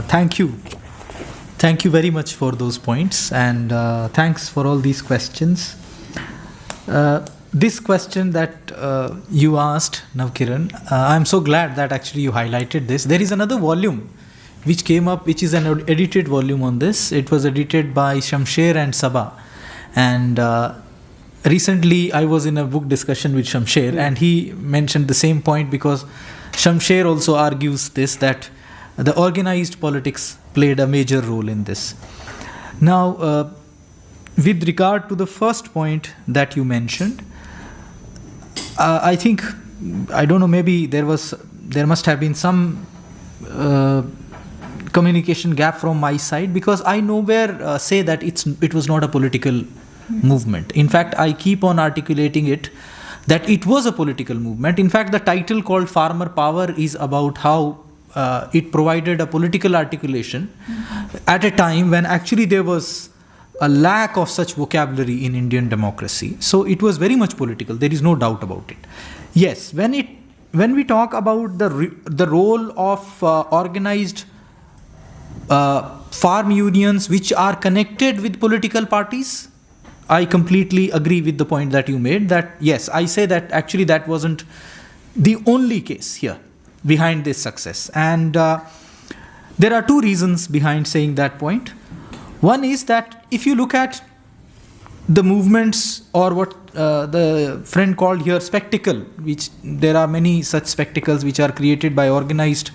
Thank you. Thank you very much for those points, and thanks for all these questions. This question that you asked, Navkiran, I'm so glad that actually you highlighted this. There is another volume which came up, which is an edited volume on this. It was edited by Shamsher and Sabah. And recently I was in a book discussion with Shamsher, and he mentioned the same point, because Shamsher also argues this, that the organized politics played a major role in this. Now, with regard to the first point that you mentioned, I think, I don't know, maybe there must have been some communication gap from my side, because I nowhere say that it was not a political movement. In fact, I keep on articulating it that it was a political movement. In fact, the title called Farmer Power is about how it provided a political articulation at a time when actually there was a lack of such vocabulary in Indian democracy. So it was very much political. There is no doubt about it. Yes, when we talk about the role of organized farm unions which are connected with political parties, I completely agree with the point that you made, that yes, I say that actually that wasn't the only case here behind this success. And there are two reasons behind saying that point. One is that if you look at the movements, or what the friend called here spectacle, which there are many such spectacles which are created by organized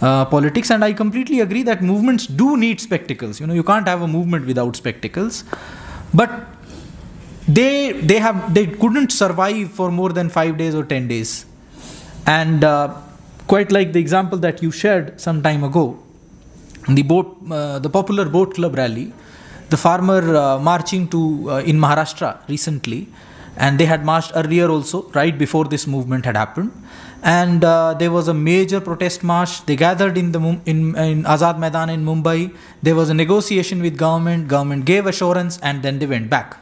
politics, and I completely agree that movements do need spectacles. You can't have a movement without spectacles. But they couldn't survive for more than 5 days or 10 days. And quite like the example that you shared some time ago, the popular boat club rally, the farmer marching to in Maharashtra recently, and they had marched earlier also, right before this movement had happened. And there was a major protest march. They gathered in Azad Maidan in Mumbai. There was a negotiation with government. Government gave assurance, and then they went back.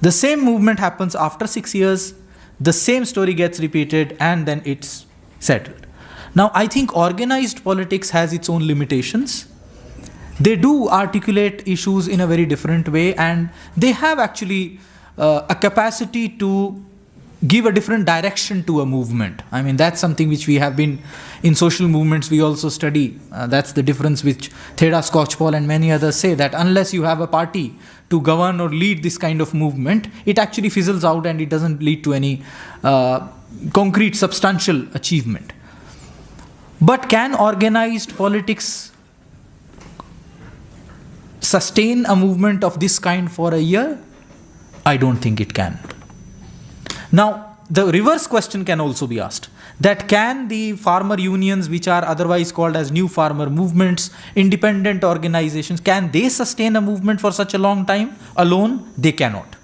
The same movement happens after 6 years. The same story gets repeated, and then it's settled. Now, I think organized politics has its own limitations. They do articulate issues in a very different way, and they have actually a capacity to give a different direction to a movement. I mean, that's something which we have been in social movements, we also study. That's the difference which Theda Skocpol and many others say, that unless you have a party to govern or lead this kind of movement, it actually fizzles out and it doesn't lead to any concrete, substantial achievement. But can organized politics sustain a movement of this kind for a year? I don't think it can. Now, the reverse question can also be asked, that can the farmer unions, which are otherwise called as new farmer movements, independent organizations, can they sustain a movement for such a long time alone? They cannot.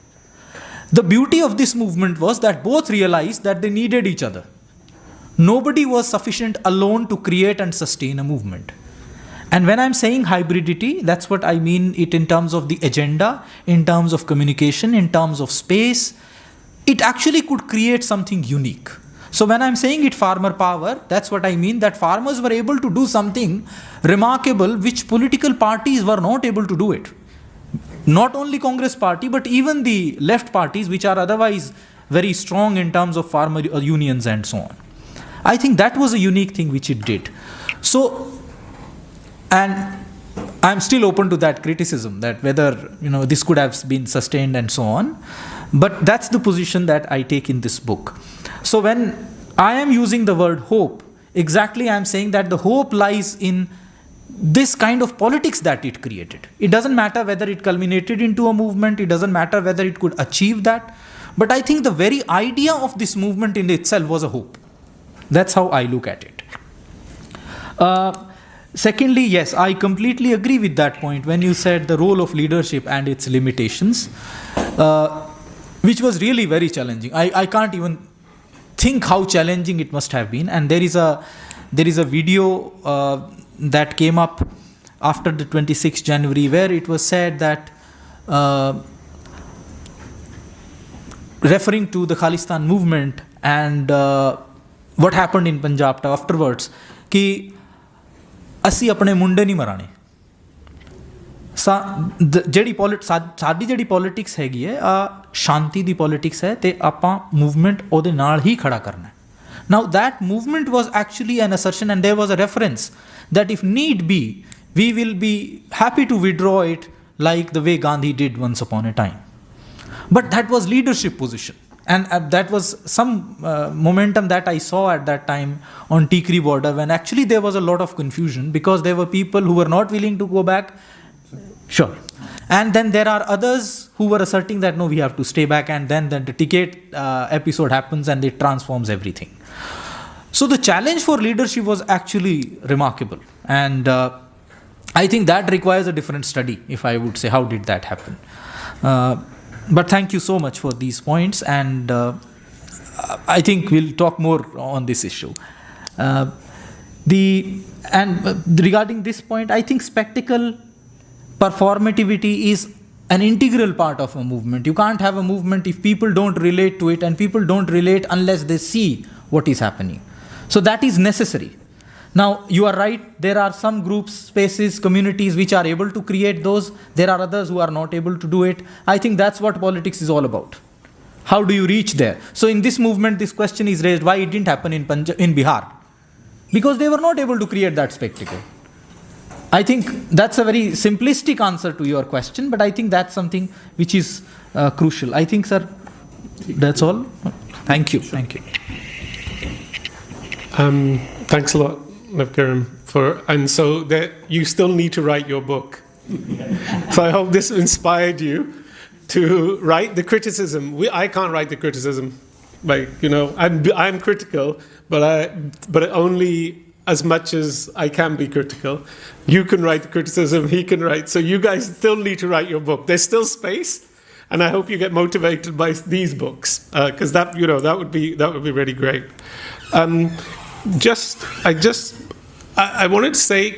The beauty of this movement was that both realized that they needed each other. Nobody was sufficient alone to create and sustain a movement. And when I'm saying hybridity, that's what I mean it in terms of the agenda, in terms of communication, in terms of space. It actually could create something unique. So when I'm saying it farmer power, that's what I mean, that farmers were able to do something remarkable which political parties were not able to do it. Not only Congress party, but even the left parties, which are otherwise very strong in terms of farmer unions and so on. I think that was a unique thing which it did. So, and I'm still open to that criticism, that whether this could have been sustained and so on. But that's the position that I take in this book. So when I am using the word hope, exactly I'm saying that the hope lies in this kind of politics that it created. It doesn't matter whether it culminated into a movement, it doesn't matter whether it could achieve that. But I think the very idea of this movement in itself was a hope. That's how I look at it. Secondly, yes, I completely agree with that point when you said the role of leadership and its limitations, which was really very challenging. I can't even think how challenging it must have been. And there is a video that came up after the 26th January where it was said that referring to the Khalistan movement and what happened in Punjab afterwards, कि ਅਸੀਂ ਆਪਣੇ ਮੁੰਡੇ ਨਹੀਂ ਮਰਾਣੇ ਸਾਡੀ ਜਿਹੜੀ politics ਹੈਗੀ ਹੈ ਆ ਸ਼ਾਂਤੀ ਦੀ ਪੋਲਿਟਿਕਸ ਹੈ ਅਤੇ ਆਪਾਂ ਮੂਵਮੈਂਟ ਉਹਦੇ ਨਾਲ ਹੀ ਖੜਾ ਕਰਨਾ ਹੈ. Now that movement was actually an assertion, and there was a reference that if need be, we will be happy to withdraw it like the way Gandhi did once upon a time. But that was leadership position. And that was some momentum that I saw at that time on Tikri border, when actually there was a lot of confusion because there were people who were not willing to go back. Sure. And then there are others who were asserting that no, we have to stay back, and then the ticket episode happens and it transforms everything. So the challenge for leadership was actually remarkable. And I think that requires a different study, if I would say, how did that happen? But thank you so much for these points, and I think we'll talk more on this issue. Regarding this point, I think spectacle, performativity is an integral part of a movement. You can't have a movement if people don't relate to it, and people don't relate unless they see what is happening. So that is necessary. Now, you are right, there are some groups, spaces, communities which are able to create those. There are others who are not able to do it. I think that's what politics is all about. How do you reach there? So in this movement, this question is raised, why it didn't happen in Bihar? Because they were not able to create that spectacle. I think that's a very simplistic answer to your question, but I think that's something which is crucial. I think, sir, that's all. Thank you. Thank you. Thanks a lot, Navkiran, and so that you still need to write your book. So I hope this inspired you to write the criticism. I can't write the criticism, I'm critical, but only as much as I can be critical. You can write the criticism, he can write. So you guys still need to write your book. There's still space, and I hope you get motivated by these books, because that would be really great. I wanted to say,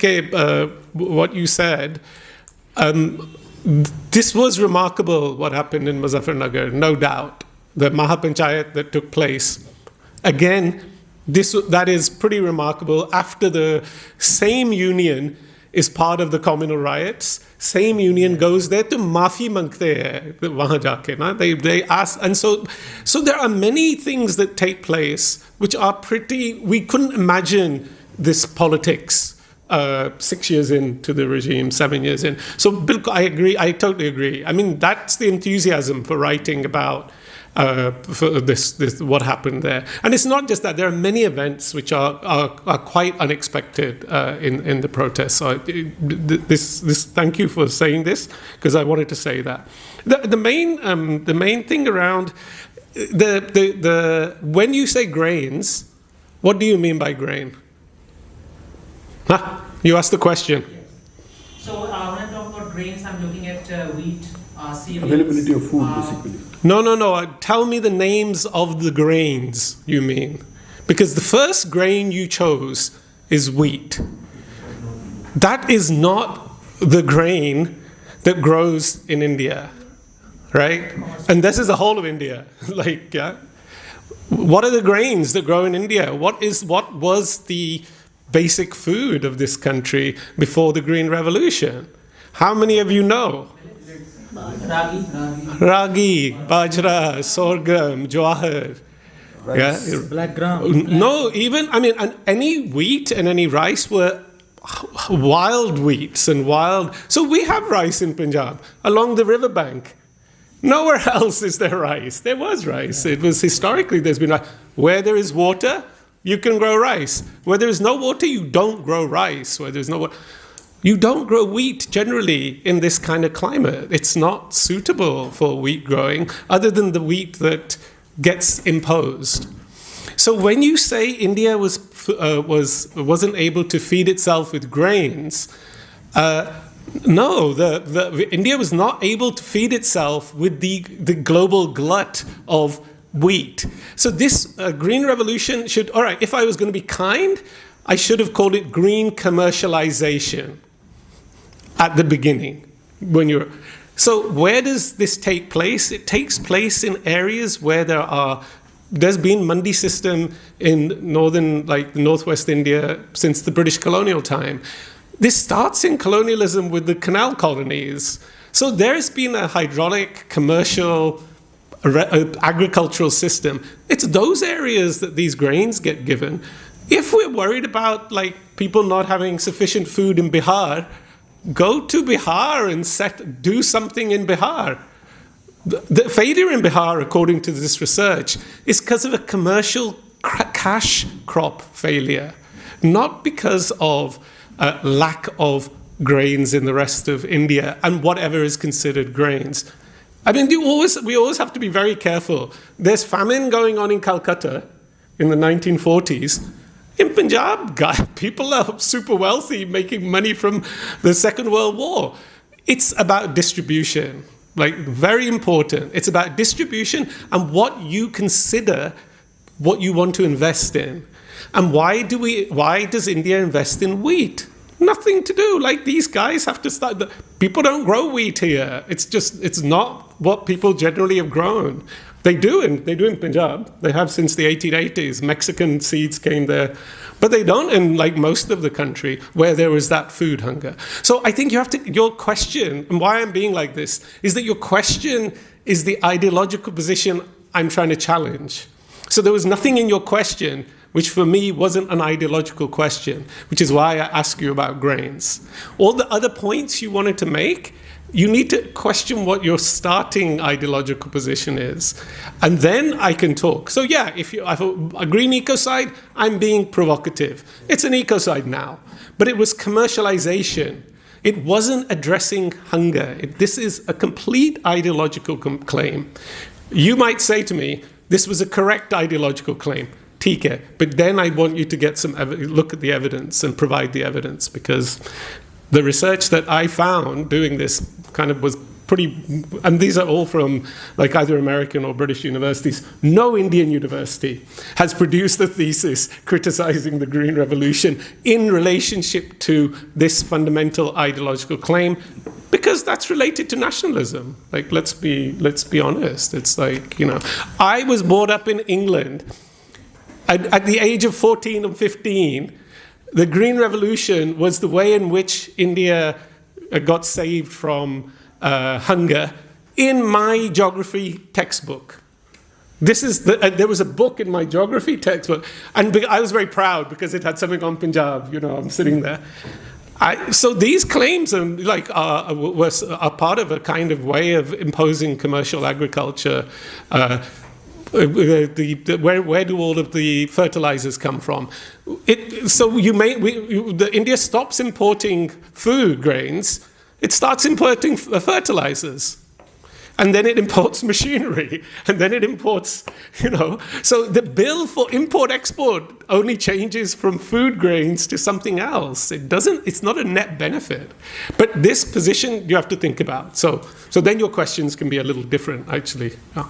what you said. This was remarkable, what happened in Muzaffarnagar, no doubt. The Mahapanchayat that took place. Again, that is pretty remarkable. After the same union is part of the communal riots, same union goes there to maafi mangte hai wahan jaake na. They ask, and so there are many things that take place which are we couldn't imagine this politics 6 years into the regime, 7 years in. So I agree, I totally agree. I mean, that's the enthusiasm for writing about for this what happened there. And it's not just that. There are many events which are quite unexpected in the protests. So thank you for saying this, because I wanted to say that. The main thing around when you say grains, what do you mean by grain? You asked the question. So when I talk about grains, I'm looking at wheat, cereals. Availability of food, basically. No. Tell me the names of the grains you mean. Because the first grain you chose is wheat. That is not the grain that grows in India, right? And this is the whole of India. What are the grains that grow in India? What was the basic food of this country before the Green Revolution? How many of you know? Ragi, bajra, sorghum, jawar. Rice, black gram. No, and any wheat and any rice were wild wheats and wild. So we have rice in Punjab along the riverbank. Nowhere else is there rice. There was rice. It was historically, there's been rice. Where there is water, you can grow rice. Where there is no water, you don't grow rice. Where there's no water, you don't grow wheat generally in this kind of climate. It's not suitable for wheat growing, other than the wheat that gets imposed. So when you say India wasn't able to feed itself with grains, no, India was not able to feed itself with the global glut of wheat. So this Green Revolution should, all right, if I was going to be kind, I should have called it green commercialization at the beginning. So where does this take place? It takes place in areas where there's been mandi system in northwest India since the British colonial time. This starts in colonialism with the canal colonies. So there's been a hydraulic, commercial, agricultural system. It's those areas that these grains get given. If we're worried about like people not having sufficient food in Bihar, go to Bihar and do something in Bihar. The failure in Bihar, according to this research, is because of a commercial cash crop failure, not because of lack of grains in the rest of India and whatever is considered grains. I mean, we always have to be very careful. There's famine going on in Calcutta in the 1940s. In Punjab, people are super wealthy, making money from the Second World War. It's about distribution, like very important. It's about distribution and what you consider what you want to invest in. And why does India invest in wheat? Nothing to do. Like these guys have to start. People don't grow wheat here. It's not what people generally have grown. They do in Punjab. They have since the 1880s. Mexican seeds came there. But they don't in like most of the country where there was that food hunger. So I think your question, and why I'm being like this, is that your question is the ideological position I'm trying to challenge. So there was nothing in your question which for me wasn't an ideological question, which is why I ask you about grains. All the other points you wanted to make, you need to question what your starting ideological position is. And then I can talk. So yeah, if you have a green ecocide, I'm being provocative. It's an ecocide now. But it was commercialization. It wasn't addressing hunger. This is a complete ideological claim. You might say to me, this was a correct ideological claim. TK. But then I want you to get look at the evidence and provide the evidence, because the research that I found doing this kind of was pretty, and these are all from like either American or British universities. No Indian university has produced a thesis criticizing the Green Revolution in relationship to this fundamental ideological claim, because that's related to nationalism. Like, let's be honest. It's like, I was brought up in England. At the age of 14 and 15, the Green Revolution was the way in which India got saved from hunger in my geography textbook. There was a book in my geography textbook, and I was very proud because it had something on Punjab. I'm sitting there. So these claims are part of a kind of way of imposing commercial agriculture. Where do all of the fertilizers come from? India stops importing food grains. It starts importing fertilizers. And then it imports machinery. And then it imports, So the bill for import-export only changes from food grains to something else. It's not a net benefit. But this position you have to think about. So then your questions can be a little different, actually. Yeah.